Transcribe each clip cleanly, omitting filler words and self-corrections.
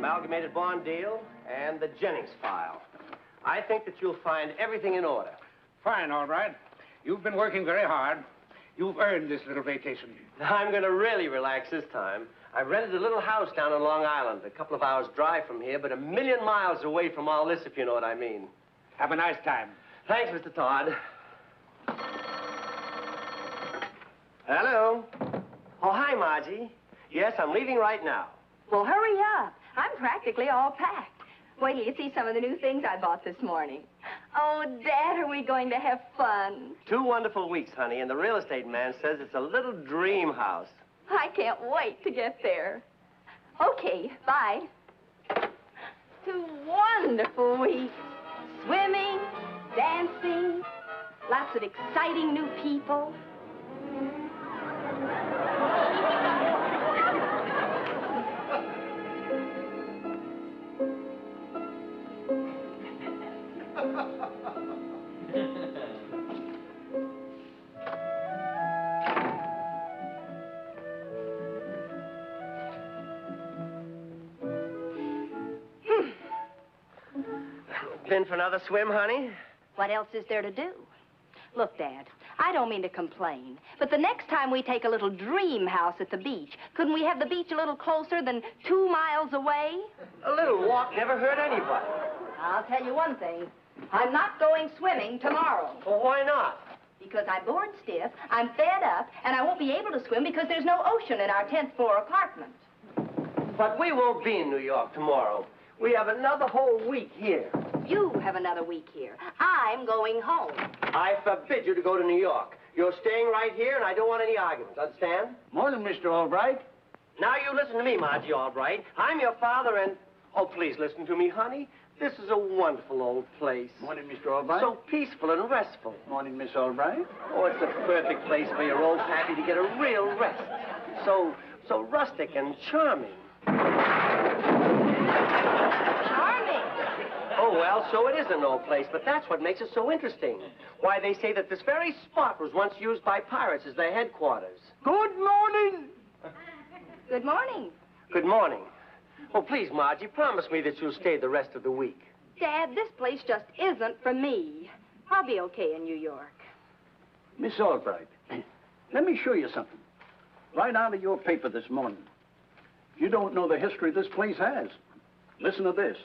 amalgamated bond deal, and the Jennings file. I think that you'll find everything in order. Fine, all right. You've been working very hard. You've earned this little vacation. I'm going to really relax this time. I've rented a little house down on Long Island, a couple of hours' drive from here, but 1,000,000 miles away from all this, if you know what I mean. Have a nice time. Thanks, Mr. Todd. Hello. Oh, hi, Margie. Yes, I'm leaving right now. Well, hurry up. I'm practically all packed. Wait till you see some of the new things I bought this morning. Oh, Dad, are we going to have fun? 2 wonderful weeks, honey, and the real estate man says it's a little dream house. I can't wait to get there. Okay, bye. 2 wonderful weeks. Swimming, dancing, lots of exciting new people. Been for another swim, honey? What else is there to do? Look, Dad, I don't mean to complain, but the next time we take a little dream house at the beach, couldn't we have the beach a little closer than 2 miles away? A little walk never hurt anybody. I'll tell you one thing. I'm not going swimming tomorrow. Well, why not? Because I'm bored stiff, I'm fed up, and I won't be able to swim because there's no ocean in our 10th floor apartment. But we won't be in New York tomorrow. We have another whole week here. You have another week here. I'm going home. I forbid you to go to New York. You're staying right here, and I don't want any arguments. Understand? Morning, Mr. Albright. Now you listen to me, Margie Albright. I'm your father, and... Oh, please listen to me, honey. This is a wonderful old place. Morning, Mr. Albright. So peaceful and restful. Morning, Miss Albright. Oh, it's the perfect place for your old pappy to get a real rest. So rustic and charming. Charming. Oh, well, so it is an old place, but that's what makes it so interesting. Why, they say that this very spot was once used by pirates as their headquarters. Good morning. Good morning. Good morning. Oh, please, Margie, promise me that you'll stay the rest of the week. Dad, this place just isn't for me. I'll be okay in New York. Miss Albright, let me show you something. Right out of your paper this morning. You don't know the history this place has. Listen to this.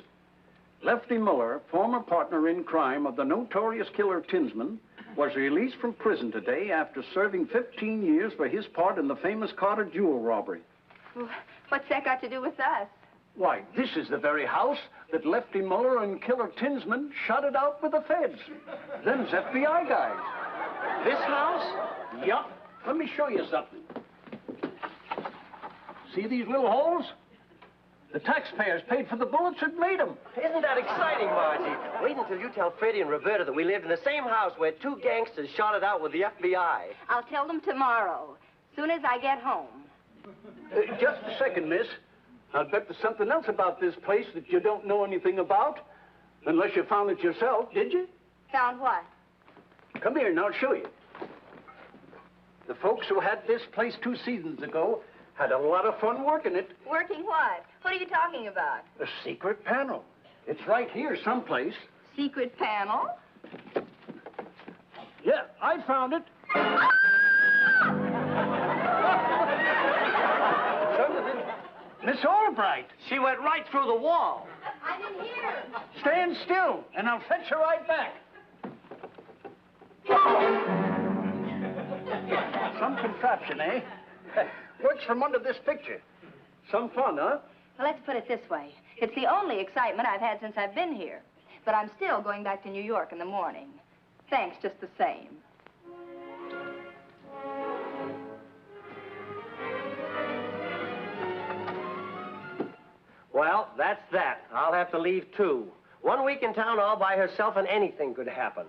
Lefty Muller, former partner in crime of the notorious killer Tinsman, was released from prison today after serving 15 years for his part in the famous Carter jewel robbery. Well, what's that got to do with us? Why, this is the very house that Lefty Muller and killer Tinsman shot it out with the feds. Them's FBI guys. This house? Yup. Let me show you something. See these little holes? The taxpayers paid for the bullets that made them. Isn't that exciting, Margie? Wait until you tell Freddie and Roberta that we lived in the same house where 2 gangsters shot it out with the FBI. I'll tell them tomorrow, soon as I get home. Just a second, miss. I'll bet there's something else about this place that you don't know anything about. Unless you found it yourself, did you? Found what? Come here and I'll show you. The folks who had this place 2 seasons ago had a lot of fun working it. Working what? What are you talking about? A secret panel. It's right here someplace. Secret panel? Yeah, I found it. Miss Albright. She went right through the wall. I didn't hear. Stand still, and I'll fetch her right back. Some contraption, eh? Works from under this picture. Some fun, huh? Well, let's put it this way. It's the only excitement I've had since I've been here. But I'm still going back to New York in the morning. Thanks just the same. Well, that's that. I'll have to leave, too. 1 week in town all by herself and anything could happen.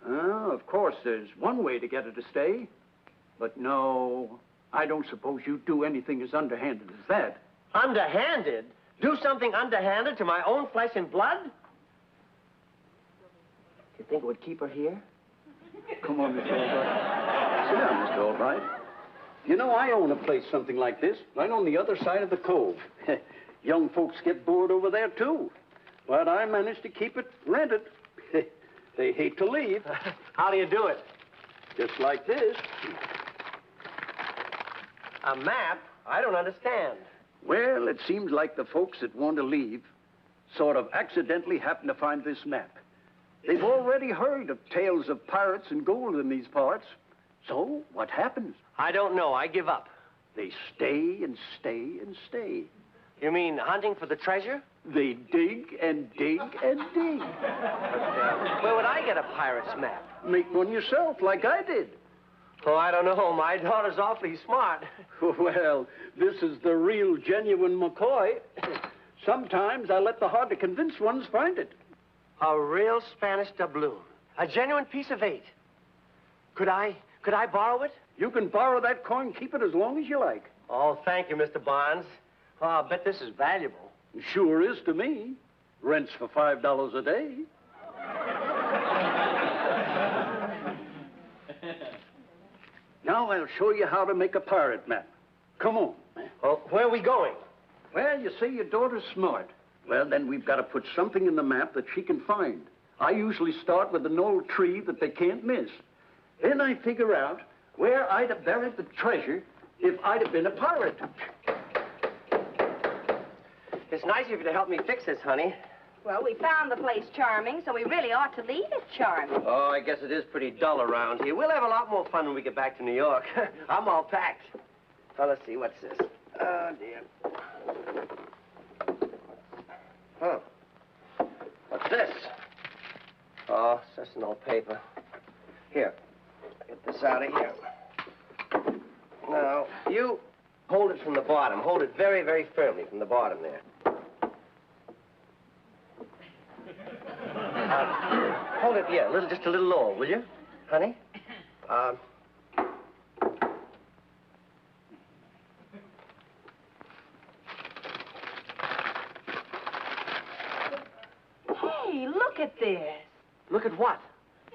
Of course, there's one way to get her to stay. But no, I don't suppose you'd do anything as underhanded as that. Underhanded? Do something underhanded to my own flesh and blood? Do you think it would keep her here? Come on, Mr. Albright. Sit down, Mr. Albright. You know, I own a place something like this, right on the other side of the cove. Young folks get bored over there, too. But I managed to keep it rented. They hate to leave. How do you do it? Just like this. A map? I don't understand. Well, it seems like the folks that want to leave sort of accidentally happen to find this map. They've already heard of tales of pirates and gold in these parts. So, what happens? I don't know. I give up. They stay and stay and stay. You mean hunting for the treasure? They dig and dig and dig. Where would I get a pirate's map? Make one yourself, like I did. Oh, I don't know. My daughter's awfully smart. Well, this is the real, genuine McCoy. Sometimes I let the hard-to-convince ones find it. A real Spanish doubloon. A genuine piece of 8. Could I borrow it? You can borrow that coin, keep it as long as you like. Oh, thank you, Mr. Barnes. Oh, I'll bet this is valuable. Sure is to me. Rents for $5 a day. Now I'll show you how to make a pirate map. Come on. Oh, where are we going? Well, you say your daughter's smart. Well, then we've got to put something in the map that she can find. I usually start with an old tree that they can't miss. Then I figure out where I'd have buried the treasure if I'd have been a pirate. It's nice of you to help me fix this, honey. Well, we found the place charming, so we really ought to leave it charming. Oh, I guess it is pretty dull around here. We'll have a lot more fun when we get back to New York. I'm all packed. Well, let's see. What's this? Oh, dear. Oh. What's this? Oh, it's just an old paper. Here. Get this out of here. Now, you hold it from the bottom. Hold it very, very firmly from the bottom there. Hold it, yeah, just a little lower, will you, honey? Hey, look at this. Look at what?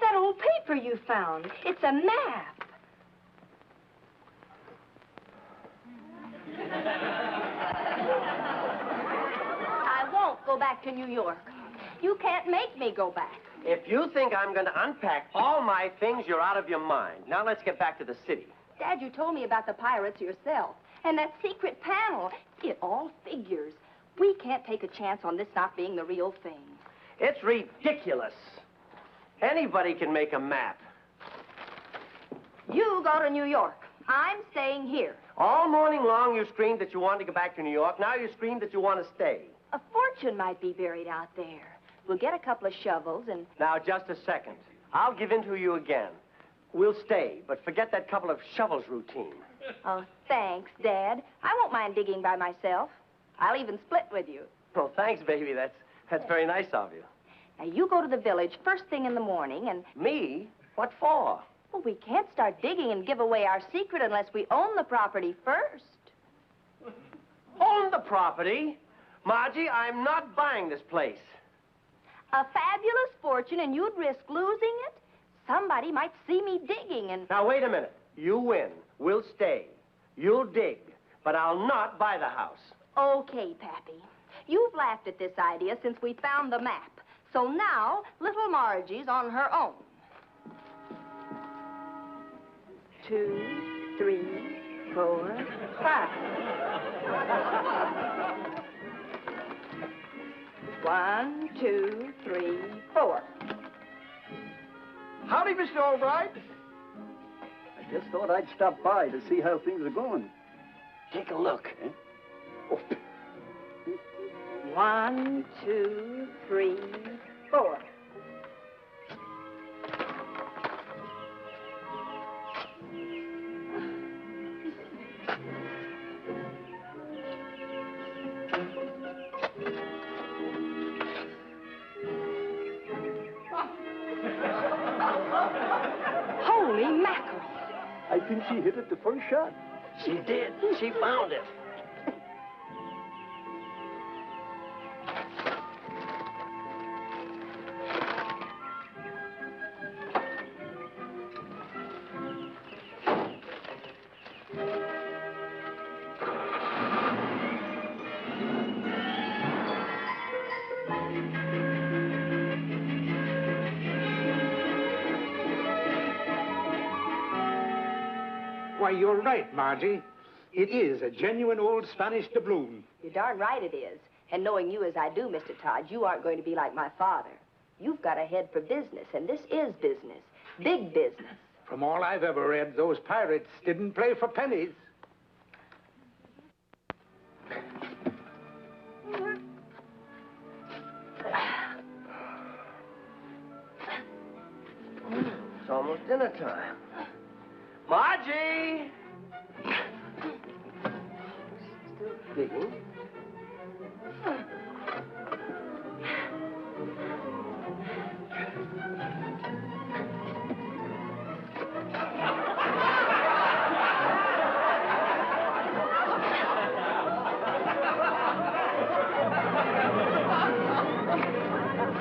That old paper you found. It's a map. I won't go back to New York. You can't make me go back. If you think I'm going to unpack all my things, you're out of your mind. Now let's get back to the city. Dad, you told me about the pirates yourself. And that secret panel. It all figures. We can't take a chance on this not being the real thing. It's ridiculous. Anybody can make a map. You go to New York. I'm staying here. All morning long you screamed that you wanted to go back to New York. Now you scream that you want to stay. A fortune might be buried out there. We'll get a couple of shovels and... Now, just a second. I'll give in to you again. We'll stay, but forget that couple of shovels routine. Oh, thanks, Dad. I won't mind digging by myself. I'll even split with you. Well, thanks, baby. That's very nice of you. Now, you go to the village first thing in the morning and... Me? What for? Well, we can't start digging and give away our secret unless we own the property first. Own the property? Margie, I'm not buying this place. A fabulous fortune, and you'd risk losing it? Somebody might see me digging and... Now, wait a minute. You win. We'll stay. You'll dig. But I'll not buy the house. Okay, Pappy. You've laughed at this idea since we found the map. So now, little Margie's on her own. 2, 3, 4, 5. 1, 2, 3, 4. Howdy, Mr. Albright. I just thought I'd stop by to see how things are going. Take a look. Eh? Oh. 1, 2, 3, 4. Holy mackerel. I think she hit it the first shot. She did. She found it. Why, you're right, Margie. It is a genuine old Spanish doubloon. You're darn right it is. And knowing you as I do, Mr. Todd, you aren't going to be like my father. You've got a head for business, and this is business. Big business. From all I've ever read, those pirates didn't play for pennies. It's almost dinner time. Margie! Still digging.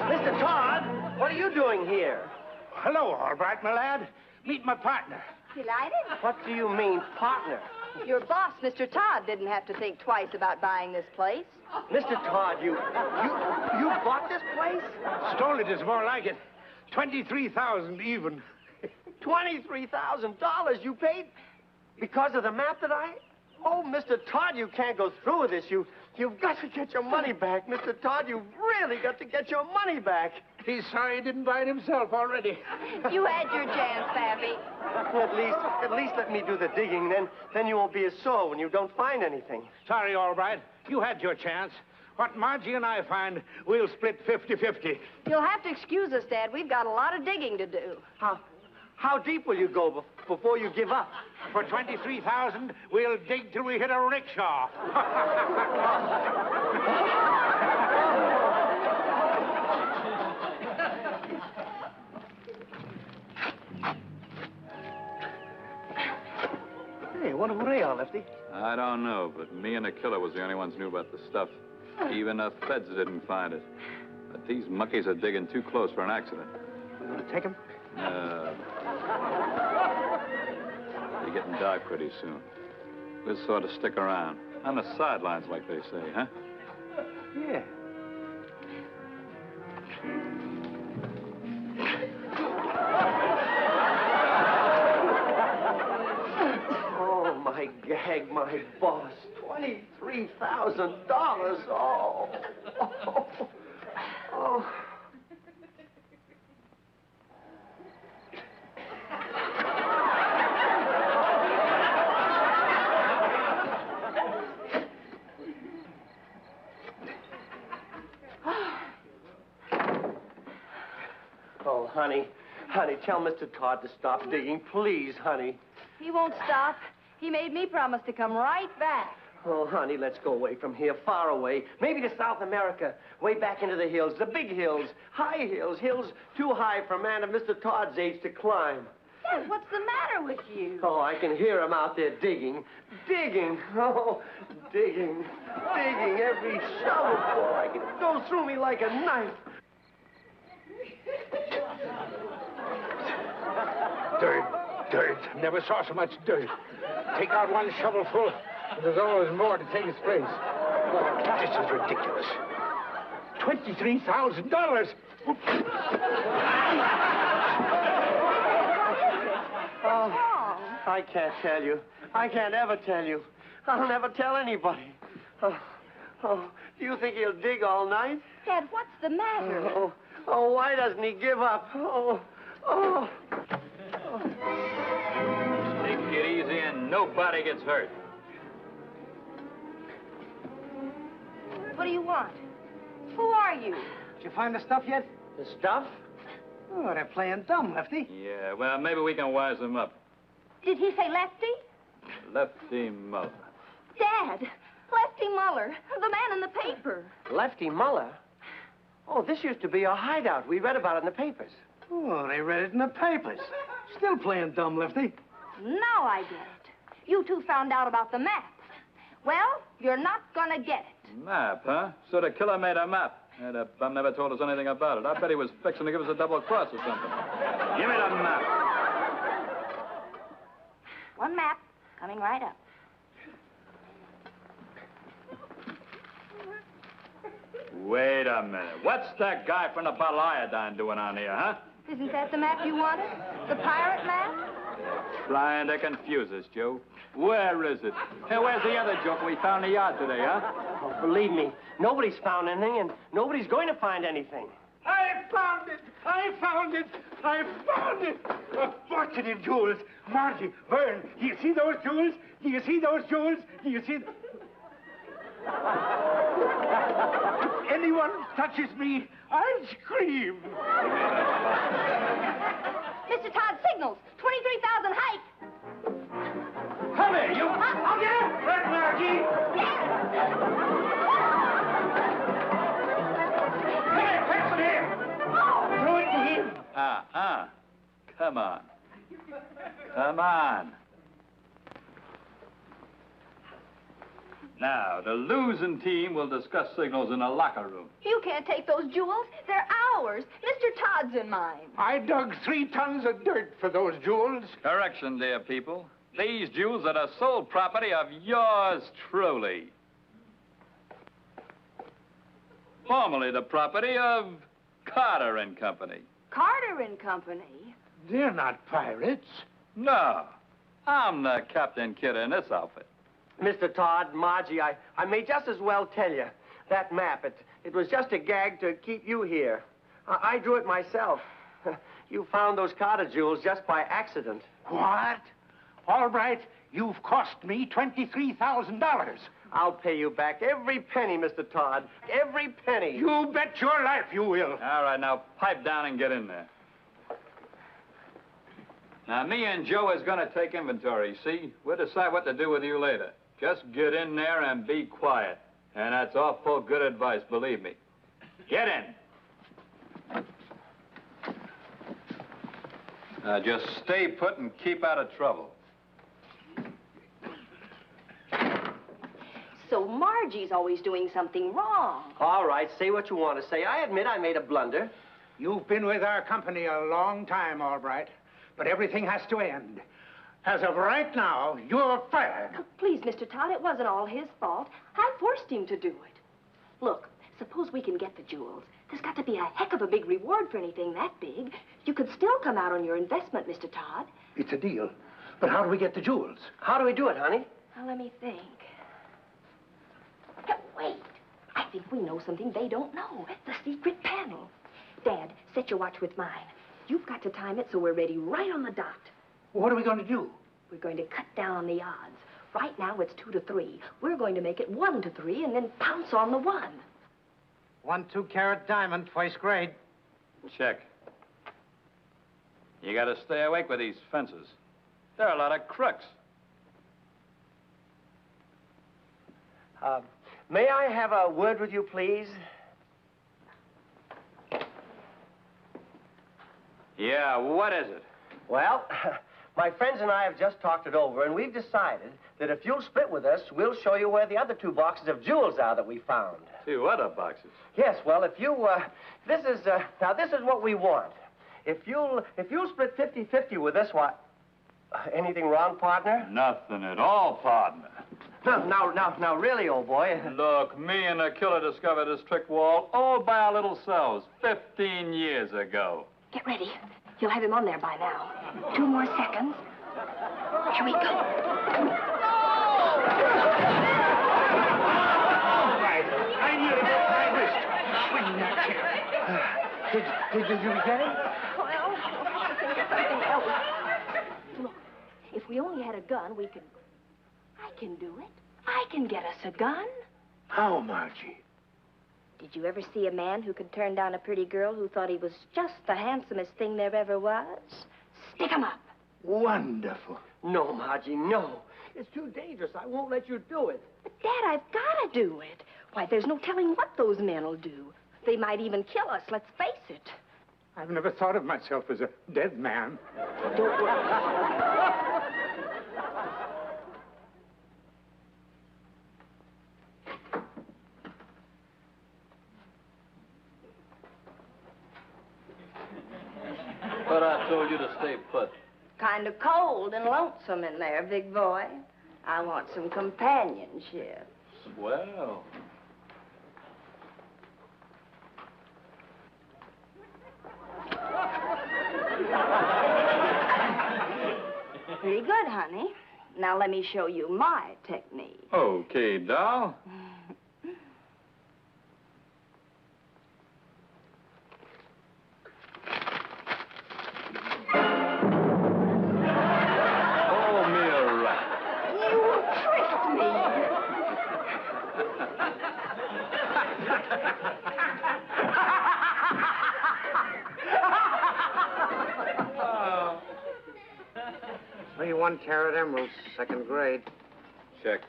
Mr. Todd, what are you doing here? Hello, Albright, my lad. Meet my partner. Delighted? What do you mean, partner? Your boss, Mr. Todd, didn't have to think twice about buying this place. Mr. Todd, you bought this place? Stole it is more like it. 23,000 even. $23,000 you paid because of the map that I... Oh, Mr. Todd, you can't go through with this. You've got to get your money back. Mr. Todd, you've really got to get your money back. He's sorry he didn't buy it himself already. You had your chance, Pappy. At least let me do the digging. Then you won't be as sore when you don't find anything. Sorry, Albright. You had your chance. What Margie and I find, we'll split 50-50. You'll have to excuse us, Dad. We've got a lot of digging to do. How deep will you go before you give up? For 23,000, we'll dig till we hit a rickshaw. Hey, wonder who they are, Lefty. I don't know, but me and the killer was the only ones who knew about the stuff. Even the feds didn't find it. But these monkeys are digging too close for an accident. You gonna take him? It'll be getting dark pretty soon. We'll sort of stick around. On the sidelines, like they say, huh? Yeah. Oh, my gag, my boss. $23,000. Oh. Oh. Oh, honey, tell Mr. Todd to stop digging, please, honey. He won't stop. He made me promise to come right back. Oh, honey, let's go away from here, far away. Maybe to South America, way back into the hills, the big hills, high hills, hills too high for a man of Mr. Todd's age to climb. Dad, what's the matter with you? Oh, I can hear him out there digging. Digging. Oh, digging. Digging every shovelful. I can go through me like a knife. Dirt. Never saw so much dirt. Take out one shovelful, and there's always more to take its place. Oh, this is ridiculous. $23,000. Oh, I can't tell you. I can't ever tell you. I'll never tell anybody. Oh, do you think he'll dig all night? Dad, what's the matter? Oh, why doesn't he give up? Oh. Take it easy and nobody gets hurt. What do you want? Who are you? Did you find the stuff yet? The stuff? Oh, they're playing dumb, Lefty. Yeah, well, maybe we can wise them up. Did he say Lefty? Lefty Muller. Dad, Lefty Muller, the man in the paper. Lefty Muller? Oh, this used to be a hideout. We read about it in the papers. Oh, they read it in the papers. Still playing dumb, Lefty. Now I get it. You two found out about the map. Well, you're not gonna get it. Map, huh? So the killer made a map. And the bum never told us anything about it. I bet he was fixing to give us a double cross or something. Give me the map. One map coming right up. Wait a minute. What's that guy from the bottle of iodine doing on here, huh? Isn't that the map you wanted? The pirate map? Trying to confuse us, Joe. Where is it? Hey, where's the other joke we found in the yard today, huh? Oh, believe me, nobody's found anything, and nobody's going to find anything. I found it! I found it! I found it! A fortune in jewels. Margie, Vern, do you see those jewels? Do you see those jewels? Do you see... If anyone touches me, I'll scream. Mr. Todd signals. 23,000 hike. Come here, you. I'll get him. Right, Margie. Come here, pass it here. Throw it to him. Come on. Come on. Now, the losing team will discuss signals in the locker room. You can't take those jewels. They're ours. Mr. Todd's in mine. I dug 3 tons of dirt for those jewels. Correction, dear people. These jewels are the sole property of yours truly. Formerly the property of Carter and Company. Carter and Company? They're not pirates. No, I'm the Captain Kid in this outfit. Mr. Todd, Margie, I may just as well tell you. That map, it was just a gag to keep you here. I drew it myself. You found those Carter jewels just by accident. What? All right, you've cost me $23,000. I'll pay you back every penny, Mr. Todd. Every penny. You bet your life you will. All right, now pipe down and get in there. Now, me and Joe is going to take inventory, see? We'll decide what to do with you later. Just get in there and be quiet. And that's awful good advice, believe me. Get in. Now, just stay put and keep out of trouble. So Margie's always doing something wrong. All right, say what you want to say. I admit I made a blunder. You've been with our company a long time, Albright, but everything has to end. As of right now, you're fired. Oh, please, Mr. Todd, it wasn't all his fault. I forced him to do it. Look, suppose we can get the jewels. There's got to be a heck of a big reward for anything that big. You could still come out on your investment, Mr. Todd. It's a deal. But how do we get the jewels? How do we do it, honey? Now, let me think. Wait. I think we know something they don't know. The secret panel. Dad, set your watch with mine. You've got to time it so we're ready right on the dot. What are we going to do? We're going to cut down on the odds. Right now, it's 2 to 3. We're going to make it 1 to 3 and then pounce on the 1. 1 2-carat diamond, first grade. Check. You got to stay awake with these fences. There are a lot of crooks. May I have a word with you, please? Yeah, what is it? Well, my friends and I have just talked it over, and we've decided that if you'll split with us, we'll show you where the other 2 boxes of jewels are that we found. 2 other boxes? Yes, well, if you, now this is what we want. If you'll split 50-50 with us, why, anything wrong, partner? Nothing at all, partner. Now, really, old boy. Look, me and the killer discovered this trick wall all by our little selves 15 years ago. Get ready. You'll have him on there by now. 2 more seconds. Here we go. All right. I nearly broke my wrist. Swing that chair. Did you get it? Well, I'll have to think of something else. Look, if we only had a gun, we could... I can do it. I can get us a gun. How, Margie? Did you ever see a man who could turn down a pretty girl who thought he was just the handsomest thing there ever was? Stick 'em up. Wonderful. No, Margie, no. It's too dangerous. I won't let you do it. But, Dad, I've got to do it. Why, there's no telling what those men will do. They might even kill us, let's face it. I've never thought of myself as a dead man. Don't worry. But I told you to stay put. Kind of cold and lonesome in there, big boy. I want some companionship. Swell. Pretty good, honey. Now let me show you my technique. Okay, doll. Hold me a rat. You tricked me. Three 1-carat emeralds, second grade. Check.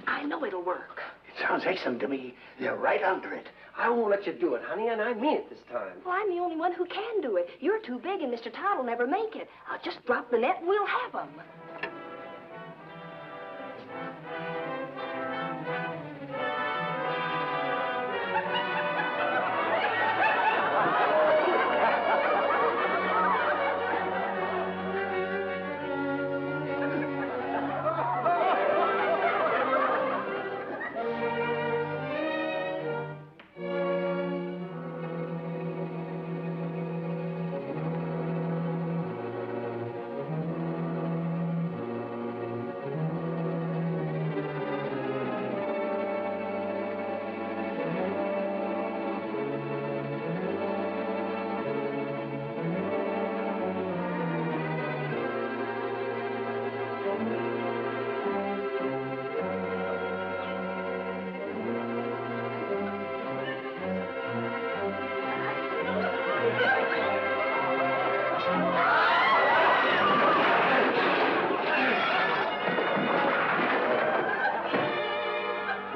I know it'll work. It sounds excellent to me. They're right under it. I won't let you do it, honey, and I mean it this time. Well, I'm the only one who can do it. You're too big, and Mr. Todd will never make it. I'll just drop the net, and we'll have 'em.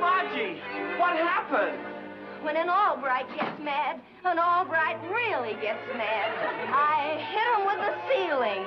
Margie, what happened? When an Albright gets mad, an Albright really gets mad. I hit him with the ceiling.